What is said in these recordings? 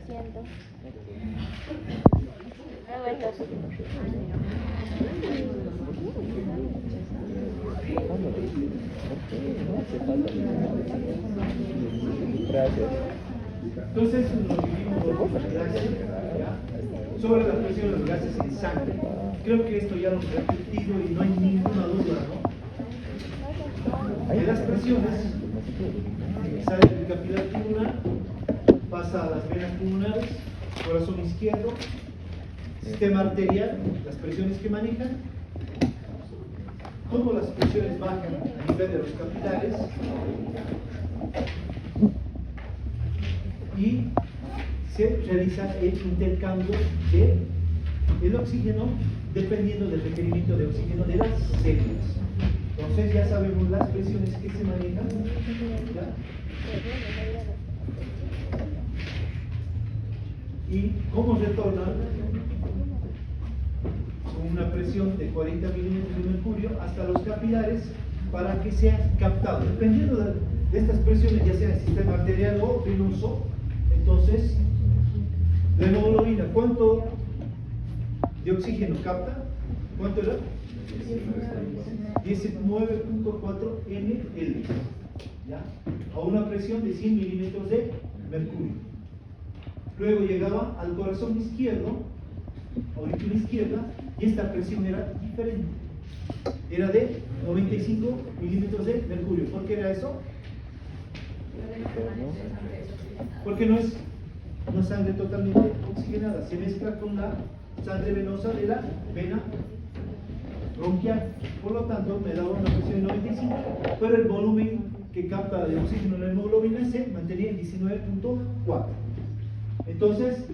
siento. Luego esto. Gracias. Entonces, nos vivimos sobre la presión de los gases en sangre. Creo que esto ya lo he repetido y no hay ninguna duda, ¿no? De las presiones, sale del capilar pulmonar, pasa a las venas pulmonares, corazón izquierdo, sistema arterial, las presiones que manejan, cómo las presiones bajan a nivel de los capilares y se realiza el intercambio del oxígeno dependiendo del requerimiento de oxígeno de las células. Entonces ya sabemos las presiones que se manejan, ¿ya? Y cómo retornan con una presión de 40 milímetros de mercurio hasta los capilares para que sea captado. Dependiendo de estas presiones, ya sea en el sistema arterial o venoso, entonces la hemoglobina, ¿cuánto de oxígeno capta? ¿Cuánto era? 19.4 ml, ¿ya? A una presión de 100 milímetros de mercurio. Luego llegaba al corazón izquierdo, aurícula izquierda, y esta presión era diferente. Era de 95 milímetros de mercurio. ¿Por qué era eso? Porque no es una sangre totalmente oxigenada, se mezcla con la sangre venosa de la vena bronquial. Por lo tanto, me daba una presión de 95, pero el volumen que capta de oxígeno en la hemoglobina se mantenía en 19.4. Entonces,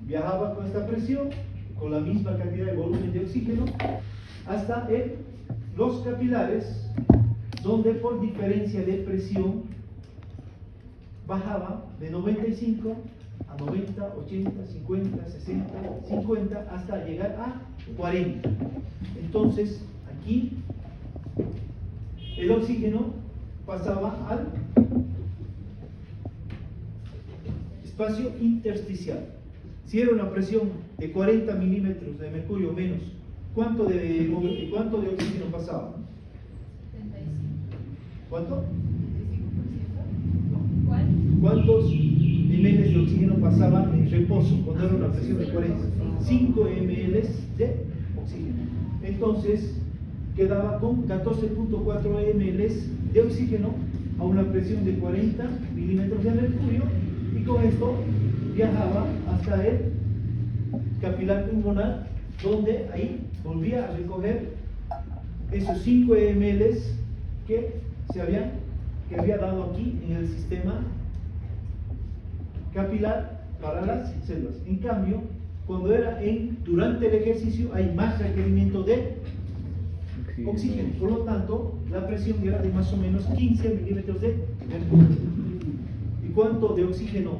viajaba con esta presión, con la misma cantidad de volumen de oxígeno, hasta los capilares, donde por diferencia de presión bajaba de 95 a 90, 80, 50, 60, 50, hasta llegar a 40. Entonces, aquí el oxígeno pasaba al espacio intersticial. Si era una presión de 40 milímetros de mercurio menos, ¿cuánto de oxígeno pasaba? 75. ¿Cuánto? 35%. ¿Cuál? ¿Cuántos ml de oxígeno pasaban en reposo cuando era una presión de 40? 5 ml de oxígeno. Entonces quedaba con 14.4 ml de oxígeno a una presión de 40 milímetros de mercurio, y con esto viajaba hasta el capilar pulmonar, donde ahí volvía a recoger esos 5 ml que había dado aquí en el sistema capilar para las células. En cambio, cuando era durante el ejercicio, hay más requerimiento de oxígeno. Por lo tanto, la presión era de más o menos 15 milímetros de mercurio. ¿Y cuánto de oxígeno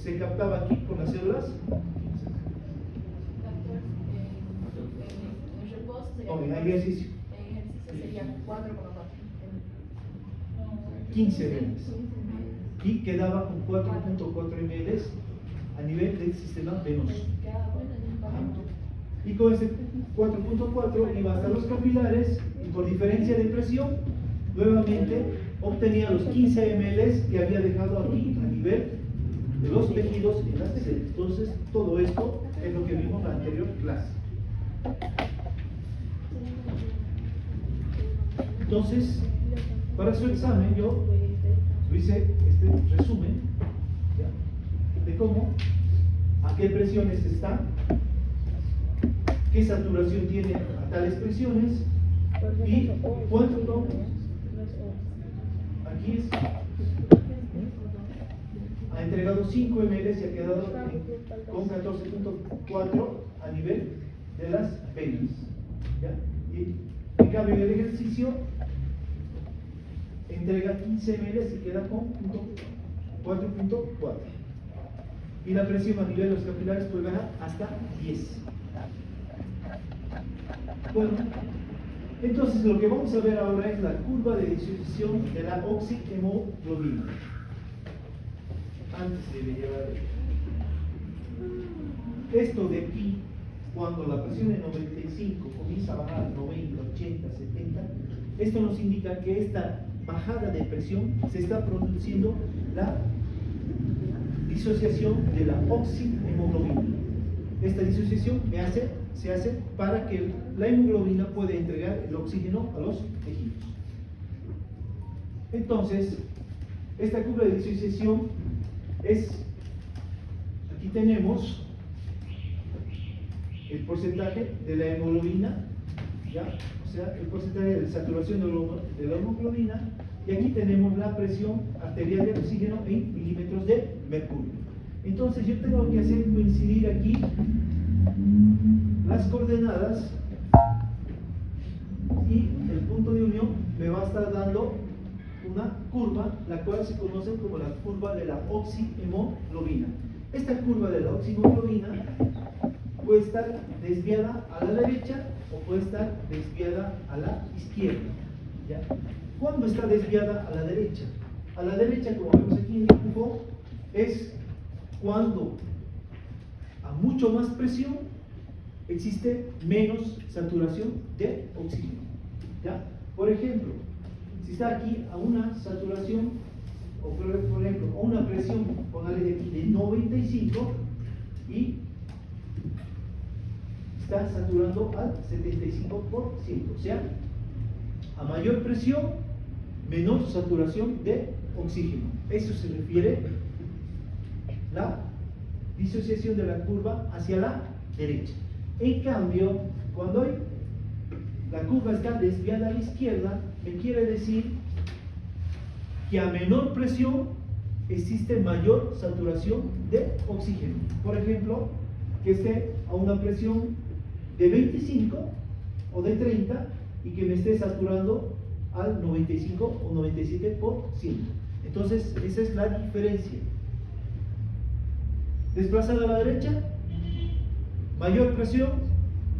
se captaba aquí con las células? En reposo sería. No, en ejercicio. En ejercicio sería 4,4. 15 ml. Y quedaba con 4.4 ml a nivel del sistema venoso. Y con ese 4.4 iba hasta los capilares, y por diferencia de presión, nuevamente obtenía los 15 ml que había dejado aquí a nivel de los tejidos en las células. Entonces, todo esto es lo que vimos en la anterior clase. Entonces, para su examen yo hice este resumen, ¿ya?, de cómo, a qué presiones están, qué saturación tiene a tales presiones y cuánto. Aquí ha entregado 5 ml y ha quedado con 14.4 a nivel de las venas, ¿ya? Y en cambio en el ejercicio entrega 15 ml y queda con 4.4. Y la presión a nivel de los capilares puede bajar hasta 10. Bueno, entonces lo que vamos a ver ahora es la curva de distribución de la oxihemoglobina. antes debe llevar esto de aquí, cuando la presión de 95 comienza a bajar 90, 80, 70, esto nos indica que esta bajada de presión se está produciendo la disociación de la oxihemoglobina. Esta disociación se hace para que la hemoglobina pueda entregar el oxígeno a los tejidos. Entonces, esta curva de disociación es, aquí tenemos el porcentaje de la hemoglobina, ¿ya? O sea, el porcentaje de saturación de la hemoglobina, y aquí tenemos la presión arterial de oxígeno en milímetros de mercurio. Entonces yo tengo que hacer coincidir aquí las coordenadas y el punto de unión me va a estar dando una curva, la cual se conoce como la curva de la oxihemoglobina. Esta curva de la oxihemoglobina puede estar desviada a la derecha o puede estar desviada a la izquierda, ¿ya? ¿Cuándo está desviada a la derecha? A la derecha, como vemos aquí en el dibujo, es cuando a mucho más presión existe menos saturación de oxígeno, ¿ya? Por ejemplo, si está aquí a una saturación, o por ejemplo, a una presión, póngale de aquí, de 95, y está saturando al 75%, o sea, a mayor presión, menor saturación de oxígeno. Eso se refiere la disociación de la curva hacia la derecha. En cambio, cuando la curva está desviada a la izquierda, me quiere decir que a menor presión existe mayor saturación de oxígeno. Por ejemplo, que esté a una presión de 25 o de 30 y que me esté saturando al 95 o 97%. Entonces, esa es la diferencia. Desplazada a la derecha, mayor presión,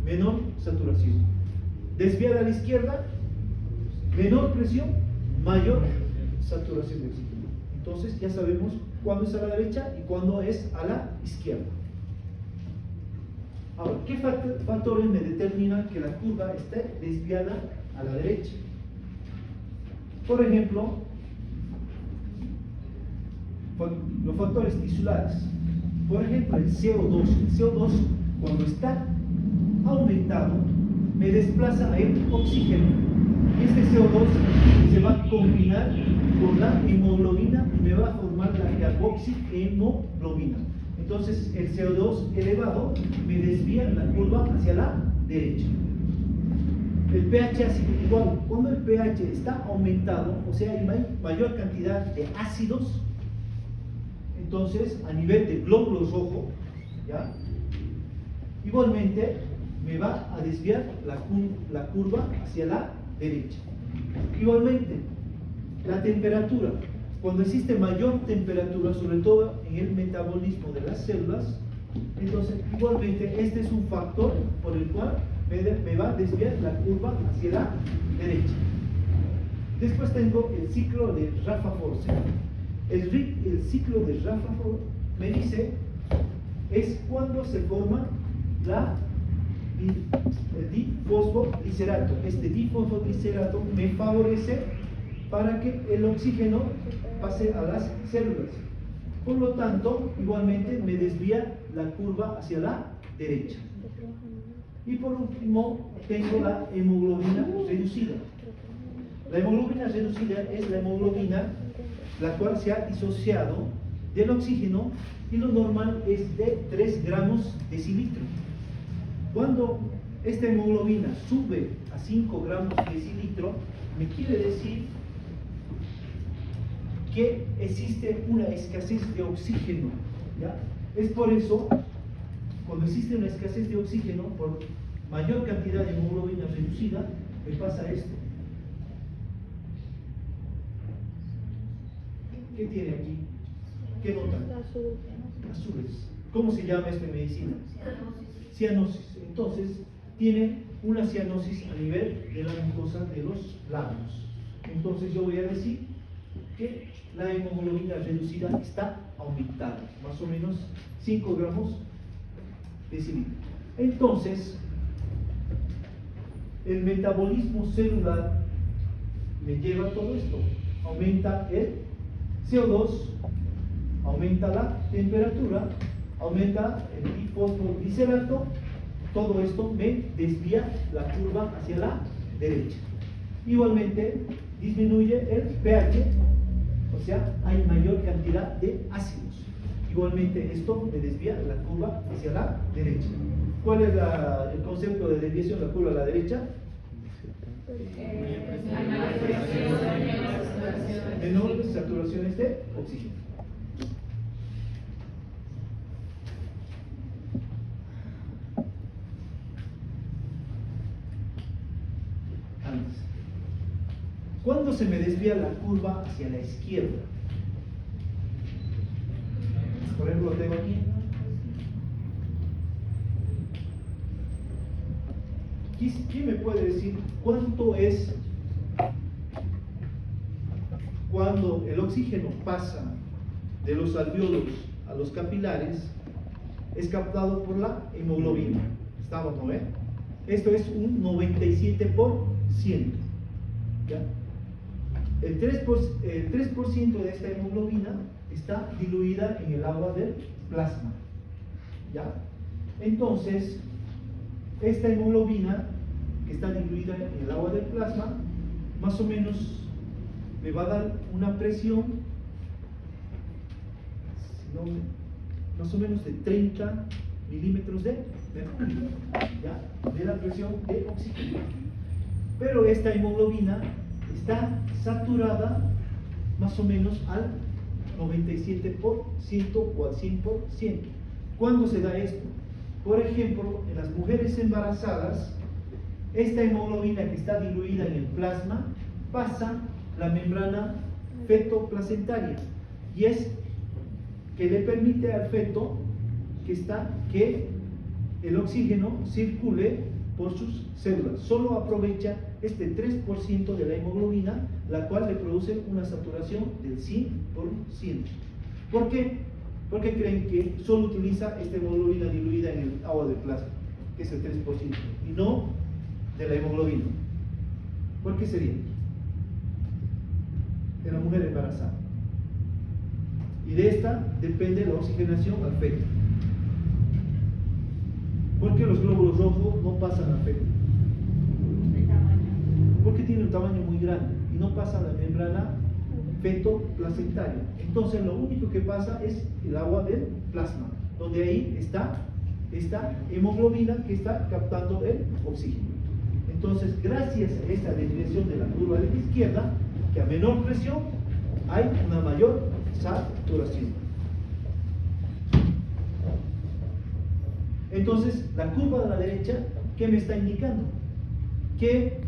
menor saturación. Desviada a la izquierda, menor presión, mayor saturación de oxígeno. Entonces, ya sabemos cuándo es a la derecha y cuándo es a la izquierda. Ahora, ¿qué factores me determinan que la curva esté desviada a la derecha? Por ejemplo, los factores tisulares. Por ejemplo, el CO2. El CO2, cuando está aumentado, me desplaza el oxígeno. Y este CO2 se va a combinar con la hemoglobina y me va a formar la carboxihemoglobina. Entonces, el CO2 elevado me desvía la curva hacia la derecha. El pH ácido, igual, cuando el pH está aumentado, o sea, hay mayor cantidad de ácidos, entonces a nivel de glóbulos rojos, ¿ya? Igualmente me va a desviar la curva hacia la derecha. Igualmente, la temperatura, cuando existe mayor temperatura, sobre todo en el metabolismo de las células, entonces igualmente este es un factor por el cual me va a desviar la curva hacia la derecha. Después tengo el ciclo de Rutherford. El ciclo de Rutherford me dice es cuando se forma el difosfoglicerato. Este difosfoglicerato me favorece para que el oxígeno pase a las células. Por lo tanto, igualmente me desvía la curva hacia la derecha. Y por último, tengo la hemoglobina reducida. La hemoglobina reducida es la hemoglobina la cual se ha disociado del oxígeno y lo normal es de 3 gramos decilitro. Cuando esta hemoglobina sube a 5 gramos decilitro, me quiere decir que existe una escasez de oxígeno, ¿ya? Es por eso, cuando existe una escasez de oxígeno, por mayor cantidad de hemoglobina reducida, me pasa esto. ¿Qué tiene aquí? ¿Qué notan? Azules. ¿Cómo se llama esto en medicina? Cianosis. Entonces, tiene una cianosis a nivel de la mucosa de los labios. Entonces, yo voy a decir que la hemoglobina reducida está aumentado, más o menos 5 gramos decilitro. Entonces, el metabolismo celular me lleva a todo esto. Aumenta el CO2, aumenta la temperatura, aumenta el fosfoglicerato. Todo esto me desvía la curva hacia la derecha. Igualmente disminuye el pH, o sea, hay mayor cantidad de ácidos. Igualmente esto me desvía la curva hacia la derecha. ¿Cuál es el concepto de desviación de la curva a la derecha? Menores saturaciones de oxígeno. Antes. ¿Cuándo se me desvía la curva hacia la izquierda? Por ejemplo, lo tengo aquí. ¿Quién me puede decir cuánto es cuando el oxígeno pasa de los alvéolos a los capilares? Es captado por la hemoglobina. ¿Estamos, no? Esto es un 97%. ¿Ya? El 3% de esta hemoglobina está diluida en el agua del plasma. ¿Ya? Entonces, esta hemoglobina que está diluida en el agua del plasma, más o menos me va a dar una presión, más o menos de 30 milímetros de mercurio, ¿ya? De la presión de oxígeno. Pero esta hemoglobina está saturada más o menos al 97% o al 100%. ¿Cuándo se da esto? Por ejemplo, en las mujeres embarazadas, esta hemoglobina que está diluida en el plasma pasa la membrana feto-placentaria y es que le permite al feto que el oxígeno circule por sus células. Solo aprovecha este 3% de la hemoglobina, la cual le produce una saturación del 100%. ¿Por qué? Porque creen que solo utiliza esta hemoglobina diluida en el agua del plasma, que es el 3%, y no de la hemoglobina. ¿Por qué sería? De la mujer embarazada. Y de esta depende la oxigenación al feto. ¿Por qué los glóbulos rojos no pasan al feto? Porque tiene un tamaño muy grande y no pasa la membrana feto-placentaria. Entonces lo único que pasa es el agua del plasma, donde ahí está esta hemoglobina que está captando el oxígeno. Entonces, gracias a esta desviación de la curva de la izquierda, que a menor presión hay una mayor saturación. Entonces, la curva de la derecha, ¿qué me está indicando? Que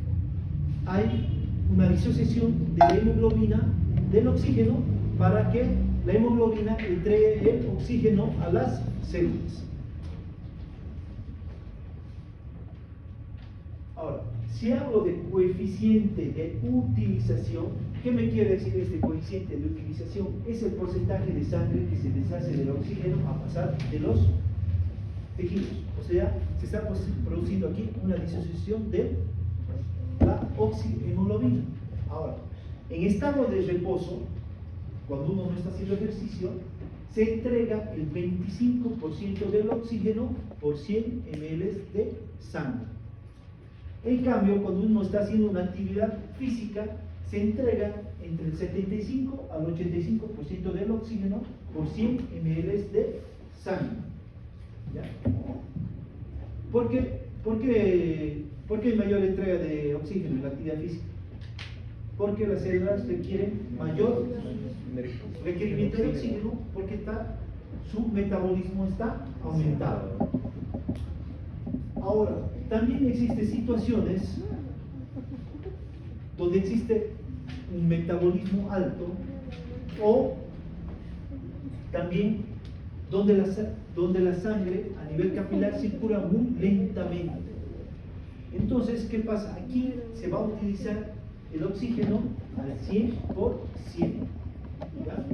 hay una disociación de la hemoglobina del oxígeno para que la hemoglobina entregue el oxígeno a las células. Ahora, si hablo de coeficiente de utilización, ¿qué me quiere decir este coeficiente de utilización? Es el porcentaje de sangre que se deshace del oxígeno a pasar de los tejidos. O sea, se está produciendo aquí una disociación de la oxihemoglobina. Ahora, en estado de reposo, cuando uno no está haciendo ejercicio, se entrega el 25% del oxígeno por 100 ml de sangre. En cambio, cuando uno está haciendo una actividad física, se entrega entre el 75 al 85% del oxígeno por 100 ml de sangre. ¿Ya? ¿Por qué hay mayor entrega de oxígeno en la actividad física? Porque las células requieren mayor requerimiento de oxígeno porque su metabolismo está aumentado. Ahora, también existen situaciones donde existe un metabolismo alto o también donde la sangre a nivel capilar circula muy lentamente. Entonces, ¿qué pasa? Aquí se va a utilizar el oxígeno al 100%. ¿Ya?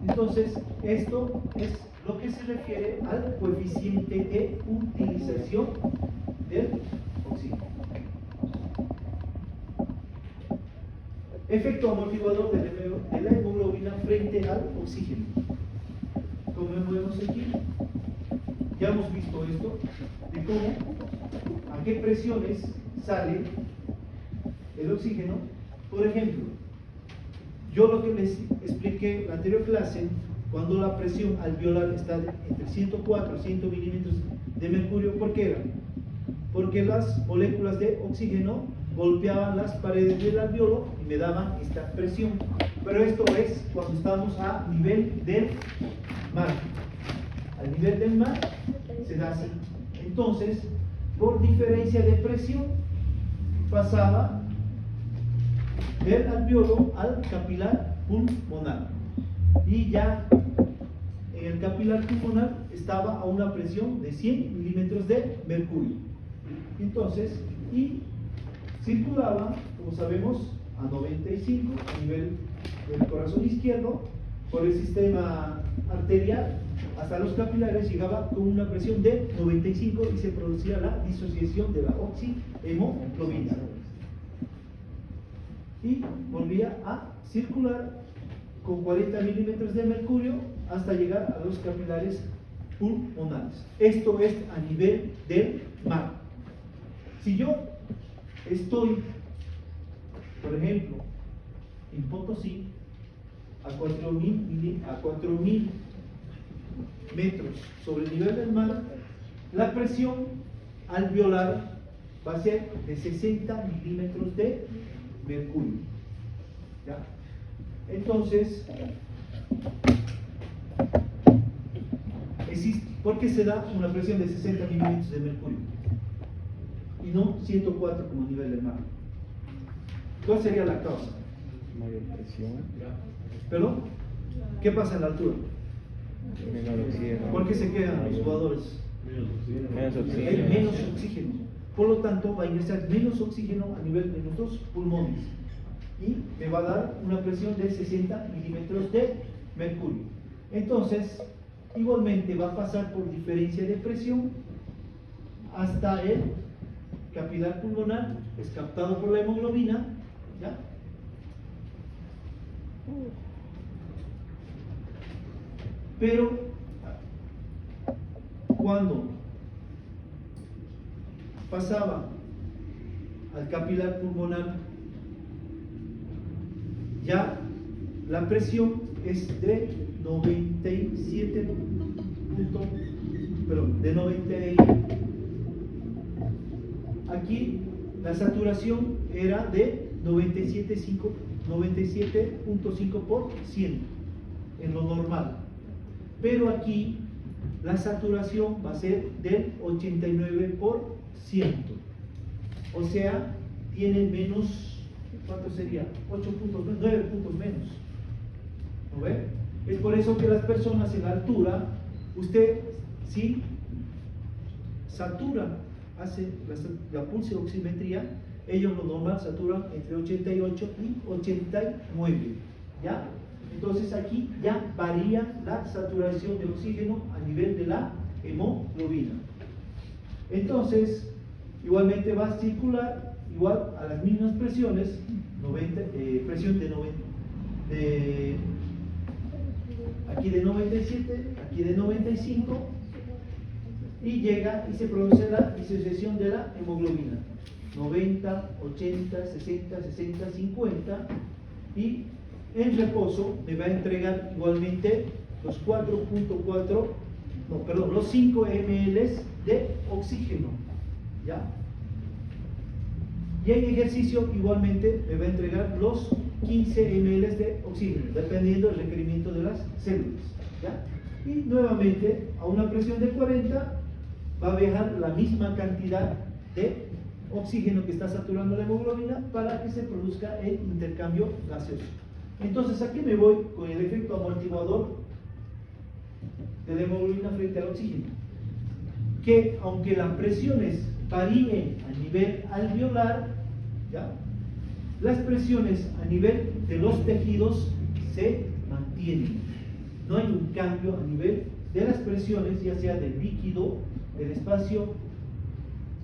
Entonces, esto es lo que se refiere al coeficiente de utilización del oxígeno. Efecto amortiguador de la hemoglobina frente al oxígeno. Como vemos aquí, ya hemos visto esto, de cómo, a qué presiones sale el oxígeno. Por ejemplo, yo lo que les expliqué en la anterior clase, cuando la presión alveolar está entre 104 y 100 milímetros de mercurio, ¿por qué era? Porque las moléculas de oxígeno golpeaban las paredes del alveolo y me daban esta presión. Pero esto es cuando estamos a nivel del mar. Al nivel del mar se da así. Entonces, por diferencia de presión, pasaba del alveolo al capilar pulmonar. Y ya en el capilar pulmonar estaba a una presión de 100 milímetros de mercurio. Entonces, y circulaba, como sabemos, a 95 a nivel del corazón izquierdo, por el sistema arterial hasta los capilares llegaba con una presión de 95 y se producía la disociación de la oxihemoglobina. Y volvía a circular con 40 milímetros de mercurio hasta llegar a los capilares pulmonares. Esto es a nivel del mar. Si yo estoy, por ejemplo, en Potosí, a 4.000 metros sobre el nivel del mar, la presión alveolar va a ser de 60 milímetros de mercurio. ¿Ya? Entonces, ¿por qué se da una presión de 60 milímetros de mercurio y no 104 como nivel del mar? ¿Cuál sería la causa? Mayor presión. ¿Perdón? ¿Qué pasa en la altura? Menor oxígeno. ¿Por qué se quedan los jugadores? Menos Hay oxígeno. menos oxígeno. Por lo tanto, va a ingresar menos oxígeno a nivel de nuestros pulmones y me va a dar una presión de 60 milímetros de mercurio. Entonces, igualmente va a pasar por diferencia de presión hasta el capilar pulmonar, es captado por la hemoglobina, ¿ya? Pero cuando pasaba al capilar pulmonar, ya la presión es de 97 de 90. Aquí la saturación era de 97.5% en lo normal. Pero aquí la saturación va a ser del 89%. O sea, tiene menos, ¿cuánto sería? 8 puntos, 9 puntos menos. ¿No ve? Es por eso que las personas en la altura, usted sí satura, hace la pulsioximetría, ellos lo normal saturan entre 88 y 89, ¿ya? Entonces aquí ya varía la saturación del oxígeno a nivel de la hemoglobina. Entonces, igualmente va a circular igual a las mismas presiones, presión de 90, aquí de 97, aquí de 95, y llega y se produce la disociación de la hemoglobina. 90, 80, 60, 60, 50, y en reposo me va a entregar igualmente los 5 ml de oxígeno, ¿ya? Y en ejercicio igualmente me va a entregar los 15 ml de oxígeno, dependiendo del requerimiento de las células, ¿ya? Y nuevamente a una presión de 40 va a viajar la misma cantidad de oxígeno que está saturando la hemoglobina para que se produzca el intercambio gaseoso. Entonces aquí me voy con el efecto amortiguador de la hemoglobina frente al oxígeno, que aunque las presiones varíen a nivel alveolar, ¿ya?, las presiones a nivel de los tejidos se mantienen. no hay un cambio a nivel de las presiones, ya sea del líquido, del espacio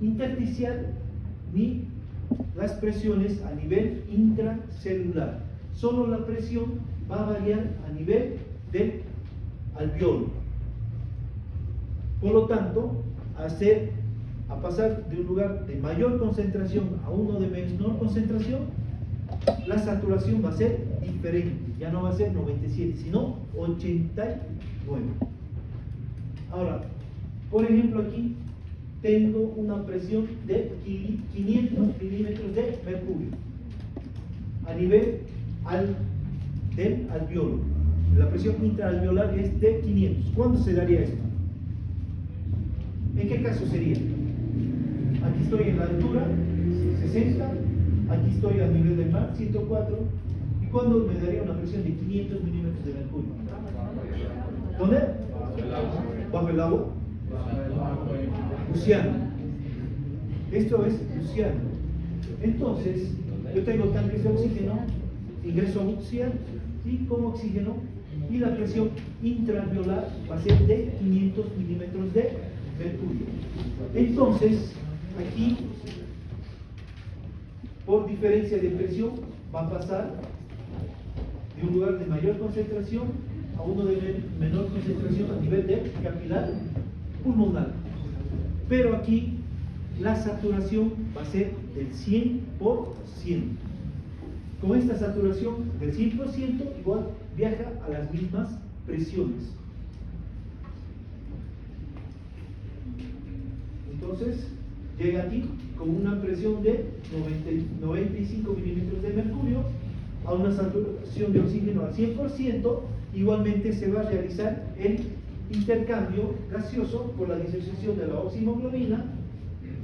intersticial, ni las presiones a nivel intracelular. Solo la presión va a variar a nivel del alveolo. Por lo tanto, a pasar de un lugar de mayor concentración a uno de menor concentración, la saturación va a ser diferente. Ya no va a ser 97, sino 89. Ahora, por ejemplo, aquí tengo una presión de 500 milímetros de mercurio a nivel del alveolo. La presión intraalveolar es de 500. ¿Cuándo se daría esto? ¿En qué caso sería? Aquí estoy en la altura 60, aquí estoy a nivel del mar 104. ¿Y cuándo me daría una presión de 500 milímetros de mercurio? ¿Dónde? Bajo el agua. Océano. Esto es océano. Entonces, yo tengo tanques de oxígeno, ingreso a océano y con oxígeno, y la presión intraalveolar va a ser de 500 milímetros de mercurio. Entonces, aquí, por diferencia de presión, va a pasar de un lugar de mayor concentración a uno de menor concentración a nivel de capilar pulmonar. Pero aquí la saturación va a ser del 100%. Con esta saturación del 100% igual viaja a las mismas presiones. Entonces llega aquí con una presión de 95 milímetros de mercurio a una saturación de oxígeno al 100%. Igualmente se va a realizar el intercambio gaseoso por la disociación de la oximoglobina.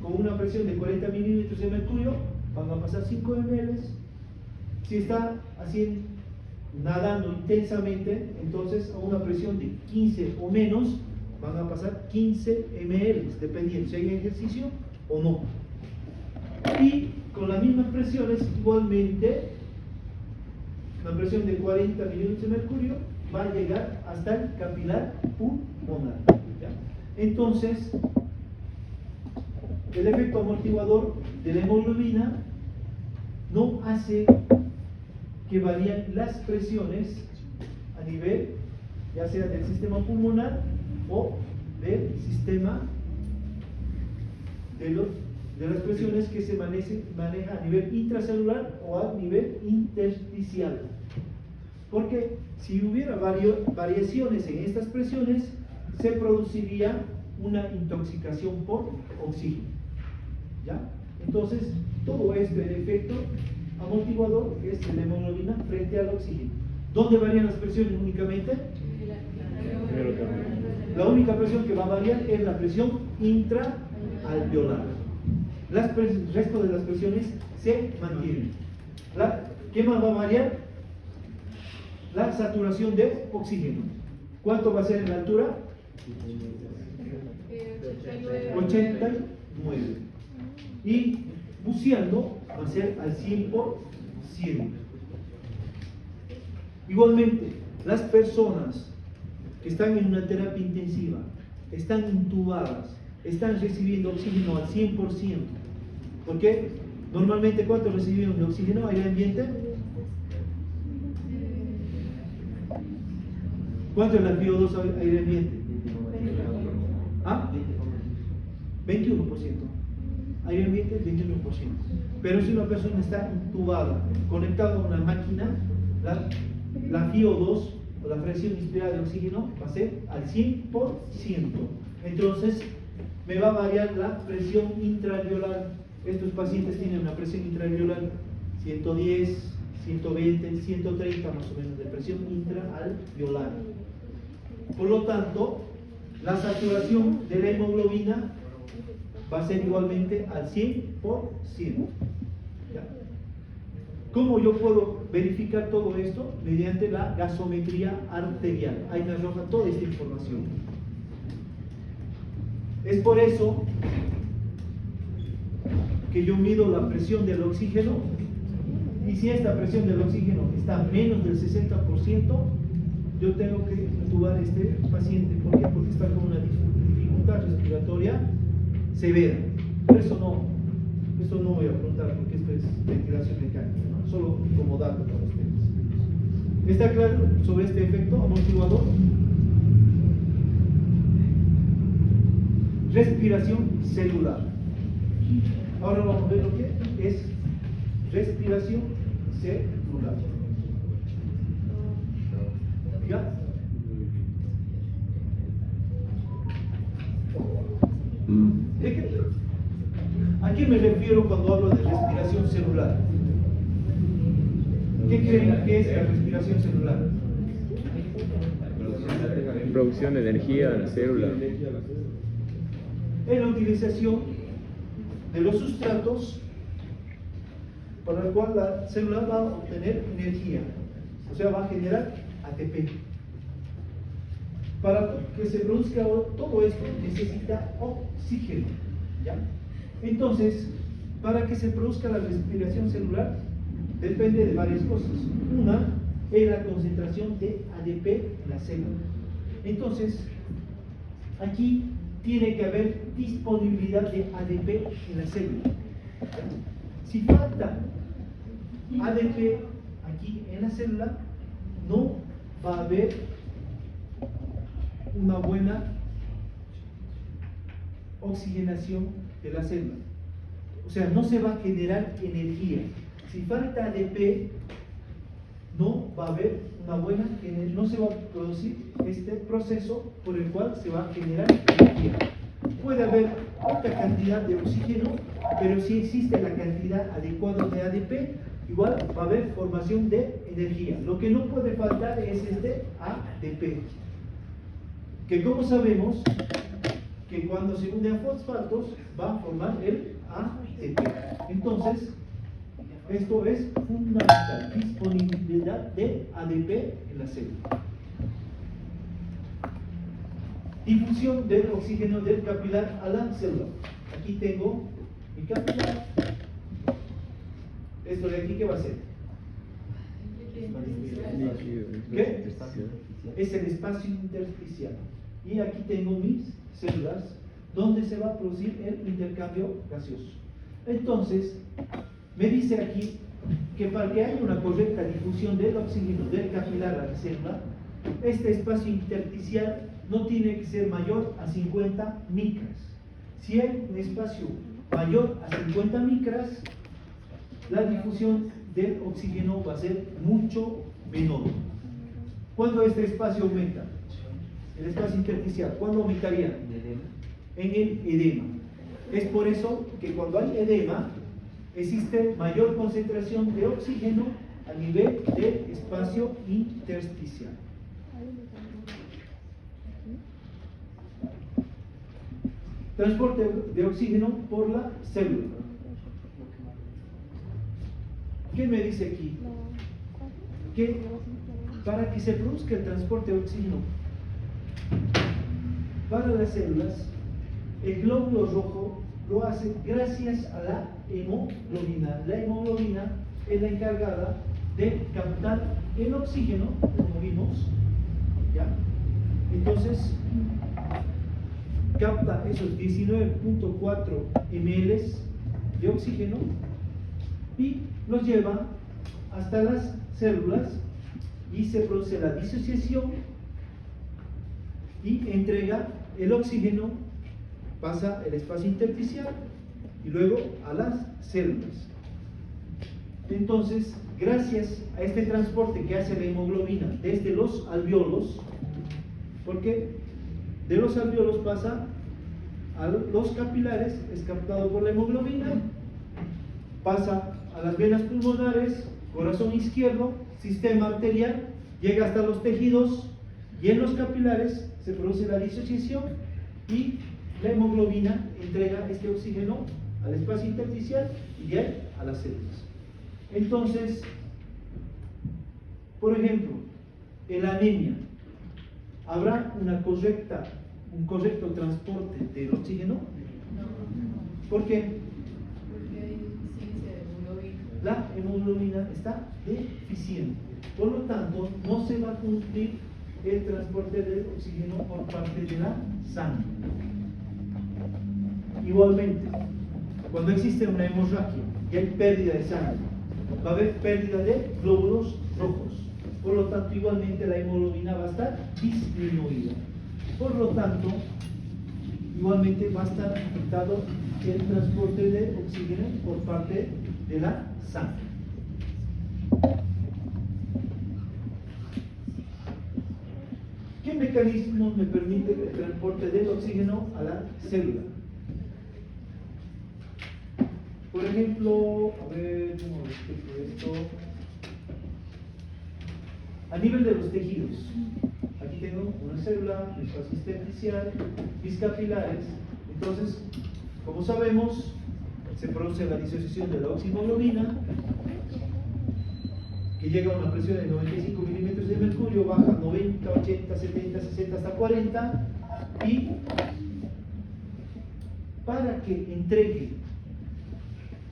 Con una presión de 40 milímetros de mercurio van a pasar 5 ml. Si está así nadando intensamente, entonces a una presión de 15 o menos van a pasar 15 ml, dependiendo si hay ejercicio o no. Y con las mismas presiones, igualmente, la presión de 40 milímetros de mercurio va a llegar hasta el capilar pulmonar. ¿Ya? Entonces, el efecto amortiguador de la hemoglobina no hace que varíen las presiones a nivel, ya sea del sistema pulmonar o del sistema de las presiones que se maneja a nivel intracelular o a nivel intersticial. Porque si hubiera variaciones en estas presiones, se produciría una intoxicación por oxígeno. ¿Ya? Entonces, todo esto, el efecto amortiguador es de la hemoglobina frente al oxígeno. ¿Dónde varían las presiones únicamente? La única presión que va a variar es la presión intraalveolar. El resto de las presiones se mantienen. ¿Qué más va a variar? La saturación de oxígeno. ¿Cuánto va a ser en la altura? 89. Y buceando va a ser al 100%. Igualmente, las personas que están en una terapia intensiva, están intubadas, están recibiendo oxígeno al 100%. Porque normalmente, ¿cuánto recibimos de oxígeno aire ambiente? ¿Cuánto es la VO2 aire ambiente? ¿Ah? 21%. Aire ambiente 21%. Pero si una persona está intubada, conectada a una máquina, la VO2 o la presión inspirada de oxígeno va a ser al 100%. Entonces me va a variar la presión intraalveolar. Estos pacientes tienen una presión intraalveolar 110, 120, 130 más o menos de presión intraalveolar. Por lo tanto, la saturación de la hemoglobina va a ser igualmente al 100%. ¿Ya? ¿Cómo yo puedo verificar todo esto? Mediante la gasometría arterial. Ahí me arroja toda esta información. Es por eso que yo mido la presión del oxígeno, y si esta presión del oxígeno está menos del 60%, yo tengo que intubar a este paciente. ¿Por qué? Porque está con una dificultad respiratoria severa. Por eso no voy a preguntar porque esto es ventilación mecánica, ¿no? Solo como dato para ustedes. ¿Está claro sobre este efecto amortiguador? Respiración celular. Ahora vamos a ver lo que es respiración celular. ¿Ya? ¿A qué me refiero cuando hablo de respiración celular? ¿Qué creen que es la respiración celular? Producción de energía de la célula. Es la utilización de los sustratos para el cual la célula va a obtener energía, o sea, va a generar ATP. Para que se produzca todo esto necesita oxígeno, ¿ya? Entonces, para que se produzca la respiración celular depende de varias cosas. Una es la concentración de ADP en la célula. Entonces, aquí tiene que haber disponibilidad de ADP en la célula. Si falta ADP aquí en la célula, no va a haber una buena oxigenación de la célula. O sea, no se va a generar energía. Si falta ADP, no va a haber una buena energía, no se va a producir este proceso por el cual se va a generar energía. Puede haber poca cantidad de oxígeno, pero si existe la cantidad adecuada de ADP, igual va a haber formación de energía. Lo que no puede faltar es este ADP, que como sabemos que cuando se une a fosfatos va a formar el ATP. Entonces, esto es fundamental, disponibilidad de ADP en la célula. Difusión del oxígeno del capilar a la célula. Aquí tengo mi capilar. Esto de aquí, ¿qué va a ser? ¿Qué? Es el espacio intersticial. Y aquí tengo mis células donde se va a producir el intercambio gaseoso. Entonces, me dice aquí que para que haya una correcta difusión del oxígeno del capilar a la célula, este espacio intersticial no tiene que ser mayor a 50 micras. Si hay un espacio mayor a 50 micras, la difusión del oxígeno va a ser mucho menor. ¿Cuándo este espacio aumenta? El espacio intersticial, ¿cuándo aumentaría? En el edema. Es por eso que cuando hay edema, existe mayor concentración de oxígeno a nivel del espacio intersticial. Transporte de oxígeno por la célula. ¿Qué me dice aquí? Que para que se produzca el transporte de oxígeno para las células, el glóbulo rojo lo hace gracias a la hemoglobina. La hemoglobina es la encargada de captar el oxígeno, como vimos, ¿ya? Entonces, capta esos 19.4 ml de oxígeno y los lleva hasta las células y se produce la disociación y entrega el oxígeno, pasa el espacio intersticial y luego a las células. Entonces, gracias a este transporte que hace la hemoglobina desde los alvéolos, porque de los alvéolos pasa a los capilares, es captado por la hemoglobina, pasa a las venas pulmonares, corazón izquierdo, sistema arterial, llega hasta los tejidos y en los capilares se produce la disociación y la hemoglobina entrega este oxígeno al espacio intersticial y de ahí a las células. Entonces, por ejemplo, en la anemia, ¿habrá un correcto transporte del oxígeno? ¿Por qué? Porque hay deficiencia de hemoglobina. La hemoglobina está deficiente. Por lo tanto, no se va a cumplir el transporte del oxígeno por parte de la sangre. Igualmente, cuando existe una hemorragia y hay pérdida de sangre, va a haber pérdida de glóbulos rojos. Por lo tanto, igualmente la hemoglobina va a estar disminuida. Por lo tanto, igualmente va a estar afectado el transporte de oxígeno por parte de la sangre. ¿Qué mecanismo me permite el transporte del oxígeno a la célula? Por ejemplo, a ver, ¿cómo explico esto? A nivel de los tejidos, aquí tengo una célula, mi espacio intersticial, mis capilares. Entonces, como sabemos, se produce la disociación de la oximoglobina, que llega a una presión de 95 milímetros de mercurio, baja a 90, 80, 70, 60, hasta 40, y para que entregue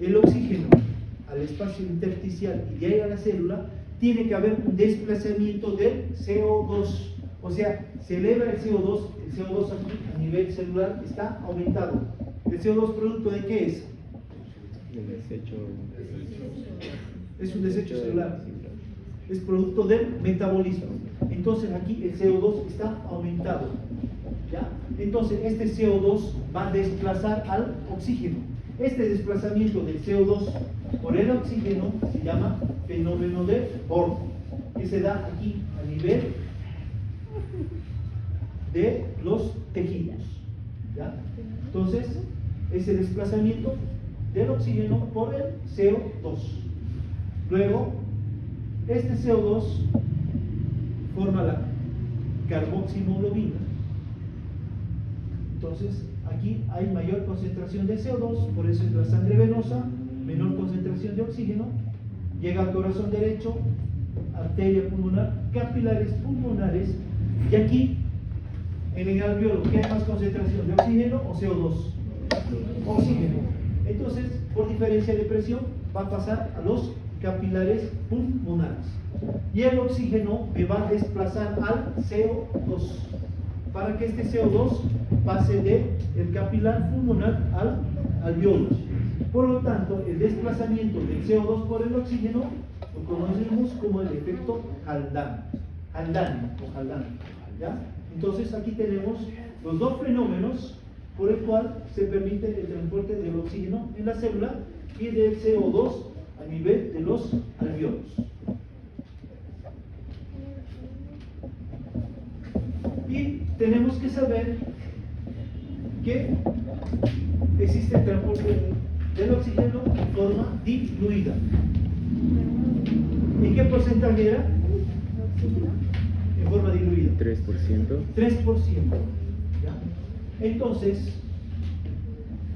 el oxígeno al espacio intersticial y llegue a la célula, tiene que haber un desplazamiento del CO2, o sea, se eleva el CO2 aquí a nivel celular está aumentado. ¿El CO2 producto de qué es? El desecho. Es un desecho celular, es producto del metabolismo. Entonces aquí el CO2 está aumentado, ¿ya? Entonces este CO2 va a desplazar al oxígeno. Este desplazamiento del CO2 por el oxígeno se llama fenómeno de Bohr, que se da aquí a nivel de los tejidos, ¿ya? Entonces, ese desplazamiento del oxígeno por el CO2. Luego, este CO2 forma la carboximoglobina. Entonces, aquí hay mayor concentración de CO2, por eso en la sangre venosa, menor concentración de oxígeno, llega al corazón derecho, arteria pulmonar, capilares pulmonares, y aquí, en el alveolo, ¿qué hay más concentración de oxígeno o CO2? Oxígeno. Entonces, por diferencia de presión, va a pasar a los capilares pulmonares. Y el oxígeno me va a desplazar al CO2, para que este CO2 pase del capilar pulmonar al alveolo. Por lo tanto, el desplazamiento del CO2 por el oxígeno lo conocemos como el efecto Haldane. ¿Ya? Entonces, aquí tenemos los dos fenómenos por el cual se permite el transporte del oxígeno en la célula y del CO2 a nivel de los alveolos. Y tenemos que saber que existe el transporte del oxígeno en forma diluida. ¿En qué porcentaje era? En forma diluida. 3%. 3%. ¿Ya? Entonces,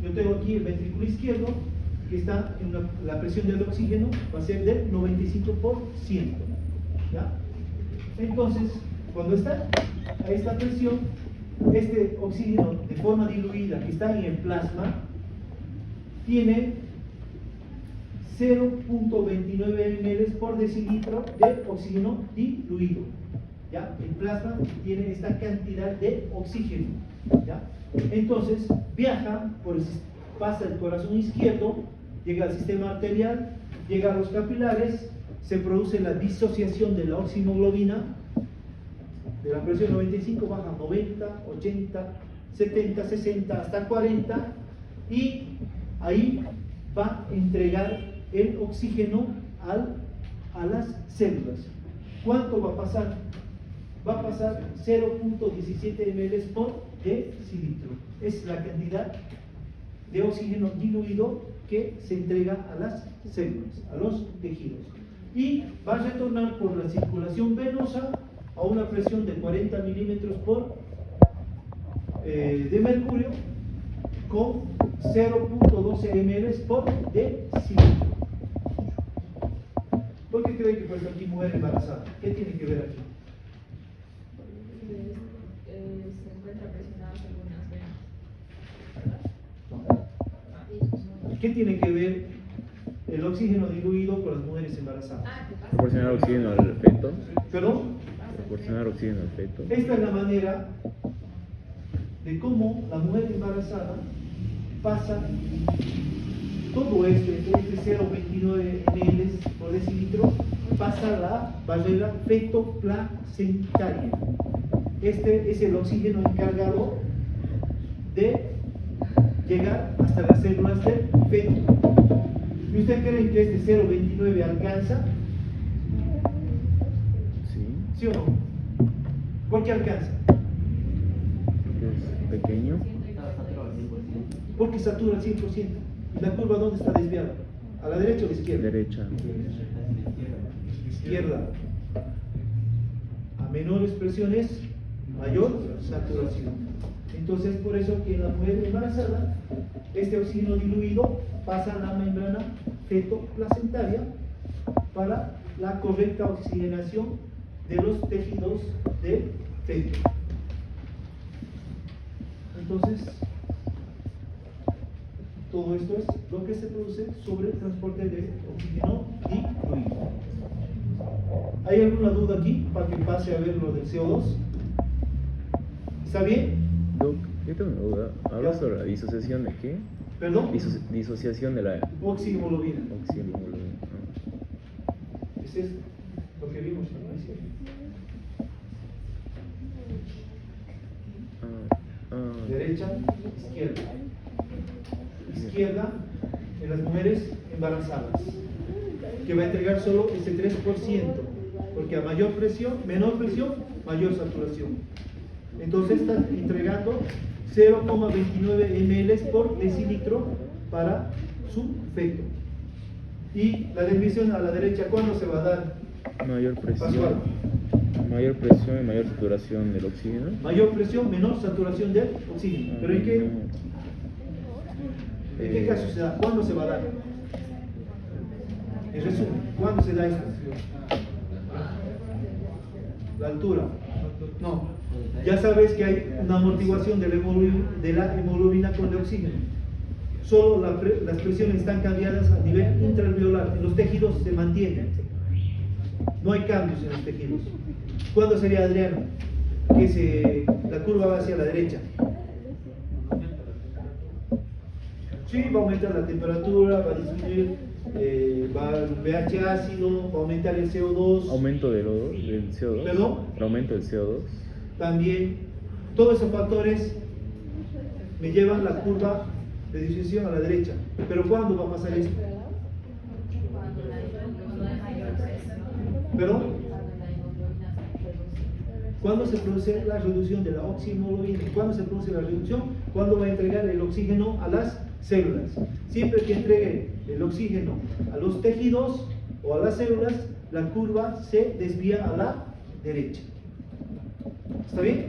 yo tengo aquí el ventrículo izquierdo, que está en la presión del oxígeno va a ser del 95%. ¿Ya? Entonces, cuando está a esta presión, este oxígeno de forma diluida que está en el plasma tiene 0.29 ml por decilitro de oxígeno diluido. ¿Ya? El plasma tiene esta cantidad de oxígeno. ¿Ya? Entonces viaja, pasa el corazón izquierdo, llega al sistema arterial, llega a los capilares, se produce la disociación de la oximoglobina, de la presión 95 baja a 90, 80, 70, 60, hasta 40, y ahí va a entregar el oxígeno a las células. ¿Cuánto va a pasar? Va a pasar 0.17 ml por decilitro. Es la cantidad de oxígeno diluido que se entrega a las células, a los tejidos. Y va a retornar por la circulación venosa a una presión de 40 milímetros de mercurio con 0.12 ml por decilitro. ¿Por qué creen que por ejemplo aquí mujer embarazada? ¿Qué tiene que ver aquí? Se encuentra presionadas algunas venas. ¿Qué tiene que ver el oxígeno diluido con las mujeres embarazadas? Proporcionar oxígeno al feto. ¿Perdón? Proporcionar oxígeno al feto. Esta es la manera de cómo la mujer embarazada pasa todo este 0,29 ml por decilitro, pasa la barrera feto-placentaria. Este es el oxígeno encargado de llegar hasta las células del feto. ¿Y usted cree que este 0,29 alcanza? Sí. ¿Sí o no? ¿Por qué alcanza? Porque es pequeño. Porque satura al 100%. ¿Y la curva dónde está desviada? ¿A la derecha o a la izquierda? Derecha. Izquierda. A menores presiones, mayor saturación. Entonces, por eso que en la mujer embarazada, este oxígeno diluido pasa a la membrana feto-placentaria para la correcta oxigenación de los tejidos del feto. Entonces, todo esto es lo que se produce sobre el transporte de oxígeno diluido. ¿Hay alguna duda aquí para que pase a ver lo del CO2? ¿Está bien? Doc, yo tengo una duda. ¿Hablas Ya. sobre la disociación de qué? ¿Perdón? Disociación de la Oxihemoglobina. oxígeno. Ese es lo que vimos al principio. Derecha, izquierda. Izquierda en las mujeres embarazadas, que va a entregar solo ese 3%, porque a mayor presión, menor presión, mayor saturación. Entonces está entregando 0,29 ml por decilitro para su feto. Y la desviación a la derecha, ¿cuándo se va a dar? Mayor Pascual. presión. Mayor presión y mayor saturación del oxígeno. Mayor presión, menor saturación del oxígeno. ¿Pero en qué caso se da? ¿Cuándo se va a dar? En resumen, ¿cuándo se da esto? La altura. No. Ya sabes que hay una amortiguación de la hemoglobina con el oxígeno. Solo las presiones están cambiadas a nivel intraalveolar. En los tejidos se mantienen. No hay cambios en los tejidos. ¿Cuándo sería, Adriano, que la curva va hacia la derecha? Sí, va a aumentar la temperatura, va a disminuir, va el pH ácido, va a aumentar el CO2. Aumento del CO2. ¿Perdón? El aumento del CO2. También, todos esos factores me llevan la curva de disociación a la derecha. Pero ¿cuándo va a pasar esto? ¿Perdón? ¿Cuándo se produce la reducción de la oxihemoglobina? ¿Cuándo se produce la reducción? ¿Cuándo va a entregar el oxígeno a las células? Siempre que entregue el oxígeno a los tejidos o a las células, la curva se desvía a la derecha. ¿Está bien?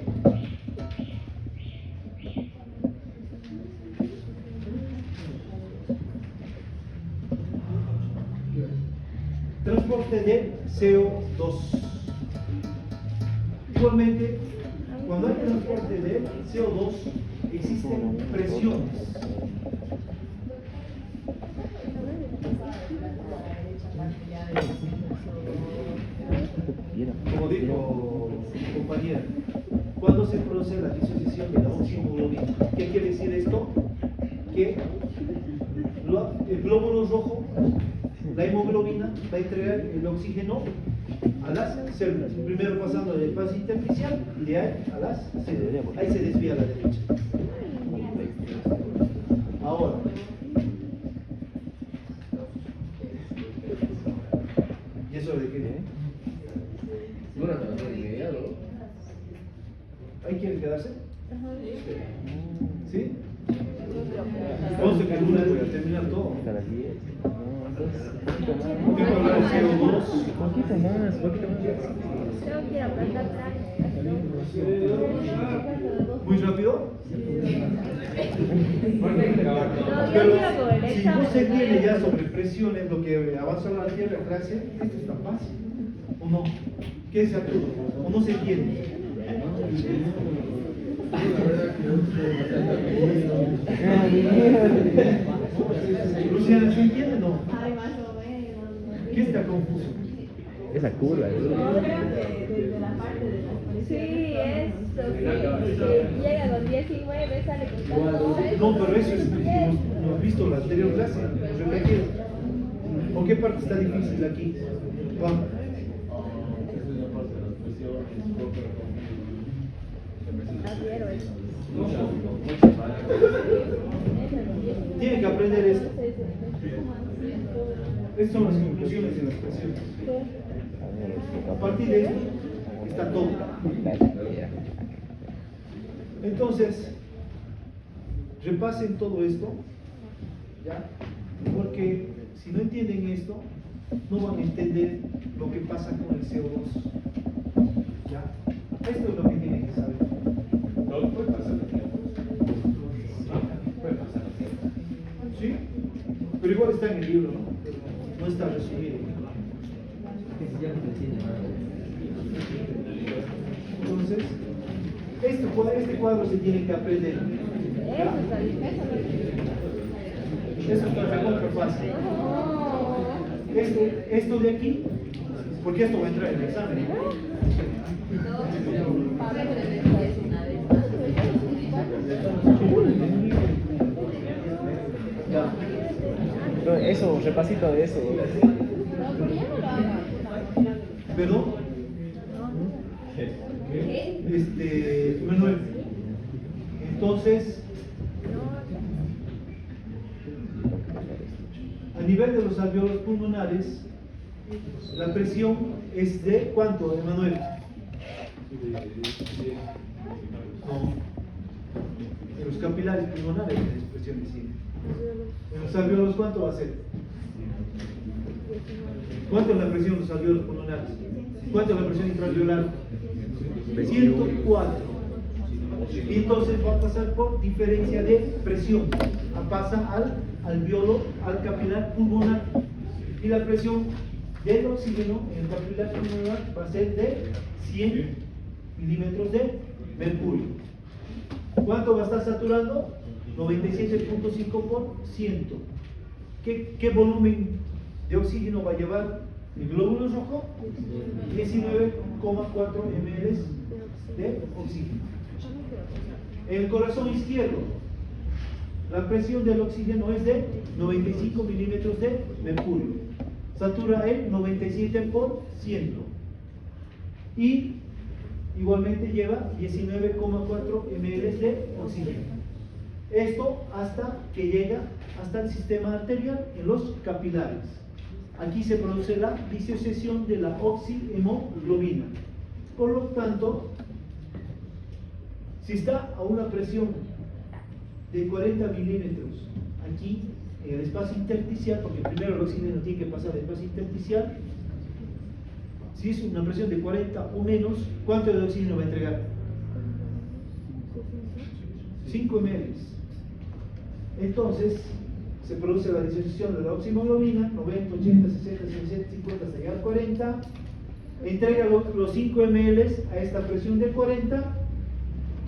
Transporte de CO2. Igualmente, cuando hay transporte de CO2, existen presiones. Como dijo mi compañera, cuando se produce la disociación de la oxihemoglobina, ¿qué quiere decir esto? Que el glóbulo rojo, la hemoglobina, va a entregar el oxígeno a las células, primero pasando del espacio intersticial y de ahí a las células. Ahí se desvía a la derecha. Ahora, ¿y eso de qué? ¿Ahí quieren quedarse? ¿Sí? 11 que dura para terminar todo. Hasta las 10. Tengo que hablar de CO2. Poquito más. Creo que aguanta atrás. ¿Muy rápido? No, yo Pero quiero por el si examen. no se tiene ya sobre presiones, lo que avanza la tierra, clase, esto está fácil. ¿O no? ¿Qué se actúa? ¿O no se entiende? Luciana, ¿se entiende o no? Ay, más o menos. ¿Qué está confuso? Esa curva. Sí, eso, que llega a los 19, sale con tanto. No, pero eso es lo hemos visto en la anterior clase, repetido. ¿O qué parte está difícil aquí? Vamos. Adhiero eso. Tienen que aprender esto. Estas son las conclusiones de las presiones. A partir de esto está todo. Entonces, repasen todo esto, ¿ya? Porque si no entienden esto, no van a entender lo que pasa con el CO2. ¿Ya? Esto es lo que tienen que saber. ¿Sí? Pero igual está en el libro, ¿no? Pero no está resumido. Entonces, este cuadro se tiene que aprender. Eso está difícil. Eso es recontra fácil. Esto de aquí, porque esto va a entrar en el examen. Ya. Eso, repasito de eso. ¿Perdón? Manuel. Entonces, a nivel de los alveolos pulmonares, la presión es de ¿cuánto, Manuel? No. En los capilares pulmonares la presión de 100. En los alveolos, ¿cuánto va a ser? ¿Cuánto es la presión en los alveolos pulmonares? ¿Cuánto es la presión intraalveolar? 104. Y entonces va a pasar por diferencia de presión. Pasa al alveolo, al capilar pulmonar. Y la presión del oxígeno en el capilar pulmonar va a ser de 100 milímetros de mercurio. ¿Cuánto va a estar saturando? 97.5%. ¿Qué volumen de oxígeno va a llevar el glóbulo rojo? 19,4 ml de oxígeno. En el corazón izquierdo, la presión del oxígeno es de 95 milímetros de mercurio. Satura el 97%. Y igualmente lleva 19,4 ml de oxígeno. Esto hasta que llega hasta el sistema arterial en los capilares. Aquí se produce la disociación de la oxihemoglobina. Por lo tanto, si está a una presión de 40 milímetros aquí en el espacio intersticial, porque primero el oxígeno tiene que pasar al espacio intersticial, si es una presión de 40 o menos, ¿cuánto de oxígeno va a entregar? 5 ml. Entonces, se produce la disociación de la oxihemoglobina, 90, 80, 60, 60, 50, hasta llegar a 40, entrega los 5 ml a esta presión de 40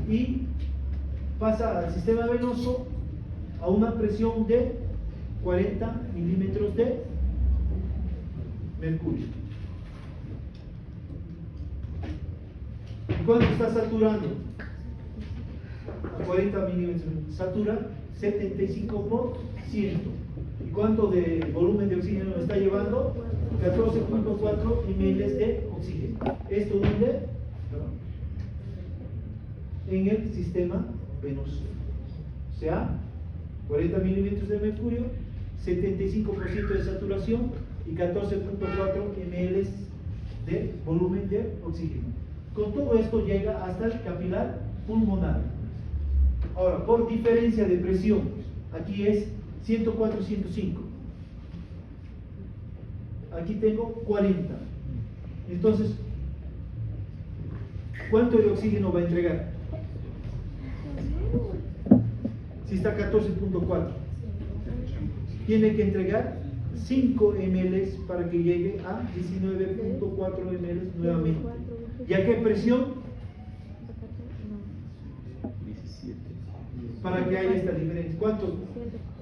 y pasa al sistema venoso a una presión de 40 milímetros de mercurio. ¿Y cuánto está saturando? 40 milímetros. Satura 75%. ¿Y cuánto de volumen de oxígeno está llevando? 14.4 ml de oxígeno. ¿Esto dónde? En el sistema venoso. O sea, 40 milímetros de mercurio, 75% de saturación y 14.4 ml de volumen de oxígeno. Con todo esto llega hasta el capilar pulmonar. Ahora, por diferencia de presión, aquí es 104-105. Aquí tengo 40. Entonces, ¿cuánto de oxígeno va a entregar? Si está 14.4, tiene que entregar 5 ml para que llegue a 19.4 ml nuevamente. ¿Y a qué presión? 17. Para que haya esta diferencia. ¿Cuánto?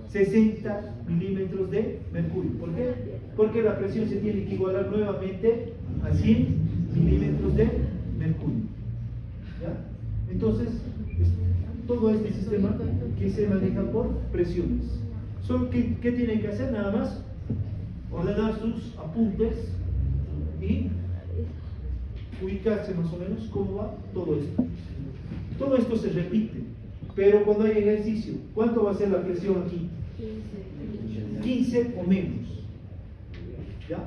60 milímetros de mercurio. ¿Por qué? Porque la presión se tiene que igualar nuevamente a 100 milímetros de mercurio. ¿Ya? Entonces, todo este sistema que se maneja por presiones. Solo que, ¿qué tienen que hacer? Nada más ordenar sus apuntes y ubicarse más o menos cómo va todo esto. Todo esto se repite, pero cuando hay ejercicio, ¿cuánto va a ser la presión aquí? 15 o menos. ¿Ya?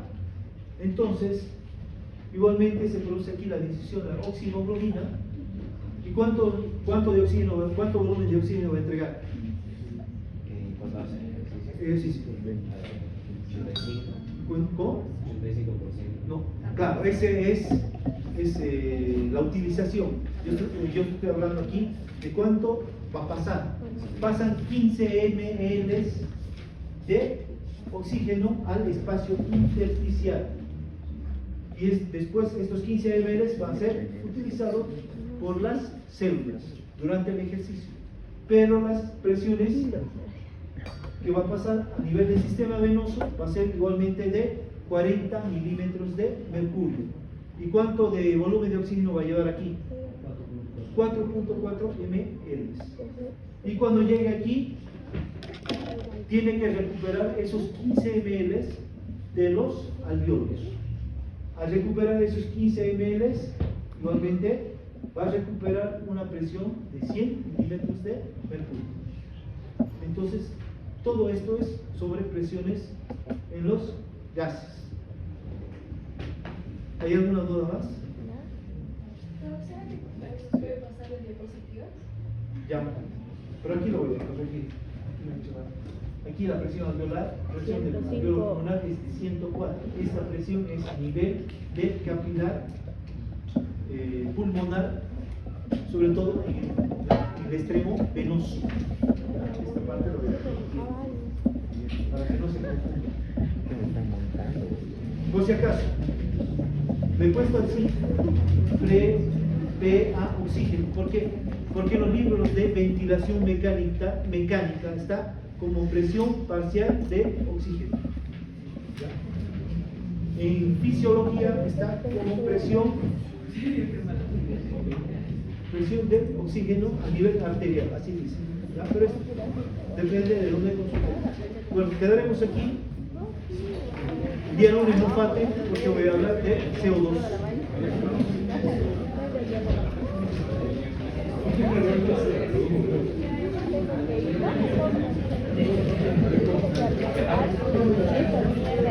Entonces, igualmente se produce aquí la decisión de la oximoglobina. ¿Y cuánto volumen de oxígeno va a entregar? Cuando hace Ejercicio. 85%. ¿Cómo? 85%. No, claro, ese es la utilización. Yo estoy hablando aquí de cuánto va a pasar. Pasan 15 ml de oxígeno al espacio intersticial. Y después estos 15 ml van a ser utilizados por las células durante el ejercicio. Pero las presiones que va a pasar a nivel del sistema venoso va a ser igualmente de 40 milímetros de mercurio. ¿Y cuánto de volumen de oxígeno va a llevar aquí? 4.4 ml. Y cuando llegue aquí, tiene que recuperar esos 15 ml de los alveolos. Al recuperar esos 15 ml, igualmente va a recuperar una presión de 100 milímetros de mercurio. Entonces, todo esto es sobre presiones en los gases. ¿Hay alguna duda más? ¿Será que puede pasar de diapositivas? Ya, pero aquí lo voy a corregir. Aquí la presión alveolar, presión del alveolo pulmonar es de 104. Esta presión es a nivel del capilar pulmonar, sobre todo en el extremo venoso. Esta parte lo voy a corregir para que no se confunda. Por si acaso, le he puesto así PA oxígeno. ¿Por qué? Porque en los libros de ventilación mecánica está como presión parcial de oxígeno. ¿Ya? En fisiología está como presión de oxígeno a nivel arterial, así dice. ¿Ya? Pero eso depende de dónde consultemos. Bueno, quedaremos aquí. Día lunes no falte porque voy a hablar de CO2. Thank you.